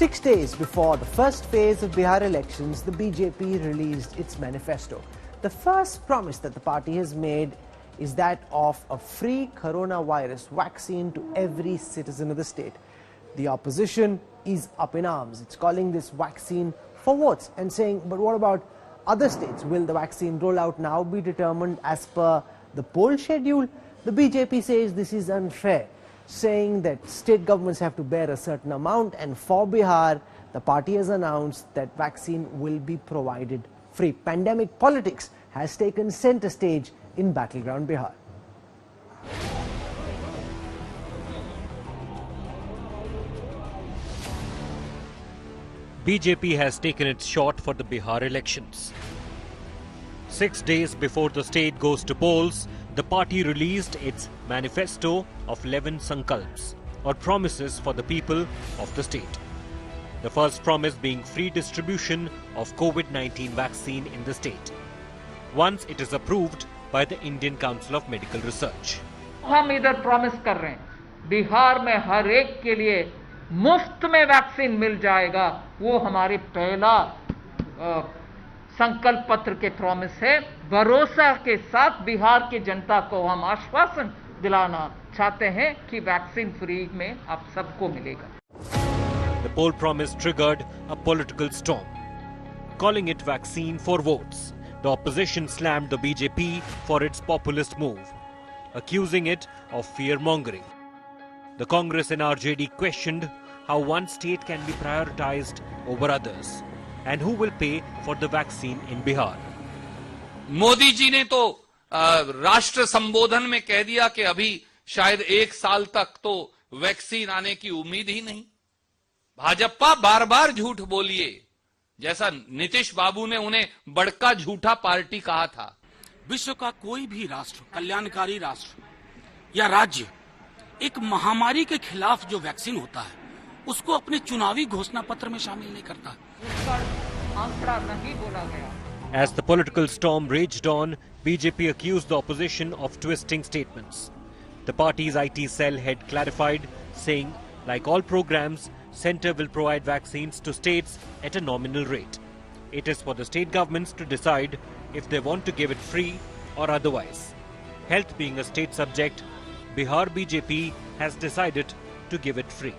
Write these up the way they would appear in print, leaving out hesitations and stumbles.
6 days before the first phase of Bihar elections, the BJP released its manifesto. The first promise that the party has made is that of a free coronavirus vaccine to every citizen of the state. The opposition is up in arms. It's calling this vaccine for votes and saying, but what about other states? Will the vaccine rollout now be determined as per the poll schedule? The BJP says this is unfair, saying that state governments have to bear a certain amount, and for Bihar, the party has announced that vaccine will be provided free. Pandemic politics has taken center stage in battleground Bihar. BJP has taken its shot for the Bihar elections. 6 days before the state goes to polls, the party released its manifesto of 11 sankalps, or promises for the people of the state. The first promise being free distribution of COVID-19 vaccine in the state, once it is approved by the Indian Council of Medical Research. हम इधर promise कर रहे हैं बिहार में हर एक के लिए मुफ्त में वैक्सीन मिल जाएगा। वो हमारे पहला संकल्प पत्र के प्रॉमिस है। भरोसा के साथ बिहार की जनता को हम आश्वासन दिलाना चाहते हैं कि वैक्सीन फ्री में आप सबको मिलेगा। The poll promise triggered a political storm, calling it vaccine for votes. The opposition slammed the BJP for its populist move, accusing it of fear-mongering. The Congress and RJD questioned how one state can be prioritized over others and who will pay for the vaccine in Bihar. Modi ji ने तो राष्ट्र संबोधन में कह दिया कि अभी शायद 1 साल तक तो वैक्सीन आने की उम्मीद ही नहीं। भाजपा बार बार झूठ बोलिए, जैसा नीतीश बाबू ने उन्हें बड़का झूठा पार्टी कहा था। विश्व का कोई भी राष्ट्र, कल्याणकारी राष्ट्र या राज्य, एक महामारी के खिलाफ जो वैक्सीन होता है उसको अपने चुनावी घोषणा पत्र में शामिल नहीं करता। आंकड़ा नहीं बोला गया। As the political storm raged on, BJP accused the opposition of twisting statements. The party's IT cell had clarified, saying, like all programs, Centre will provide vaccines to states at a nominal rate. It is for the state governments to decide if they want to give it free or otherwise. Health being a state subject, Bihar BJP has decided to give it free.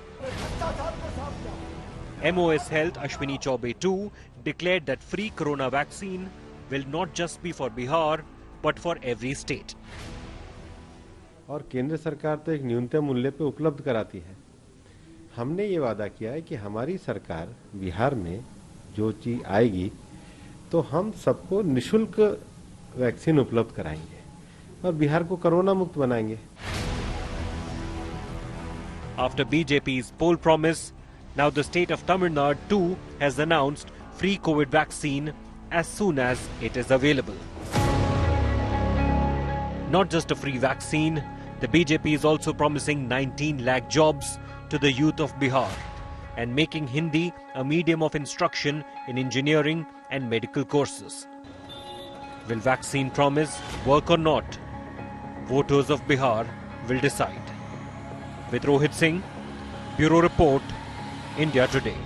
MOS Health Ashwini Chaubey too declared that free corona vaccine will not just be for Bihar but for every state. और केंद्र सरकार तो एक न्यूनतम मूल्य पे उपलब्ध कराती है। हमने ये वादा किया है कि हमारी सरकार बिहार में जो चीज आएगी तो हम सबको निशुल्क वैक्सीन उपलब्ध कराएंगे और बिहार को कोरोना मुक्त बनाएंगे। After BJP's poll promise, now the state of Tamil Nadu too has announced free COVID vaccine as soon as it is available. Not just a free vaccine, the BJP is also promising 19 lakh jobs to the youth of Bihar and making Hindi a medium of instruction in engineering and medical courses. Will vaccine promise work or not? Voters of Bihar will decide. With Rohit Singh, Bureau Report, India Today.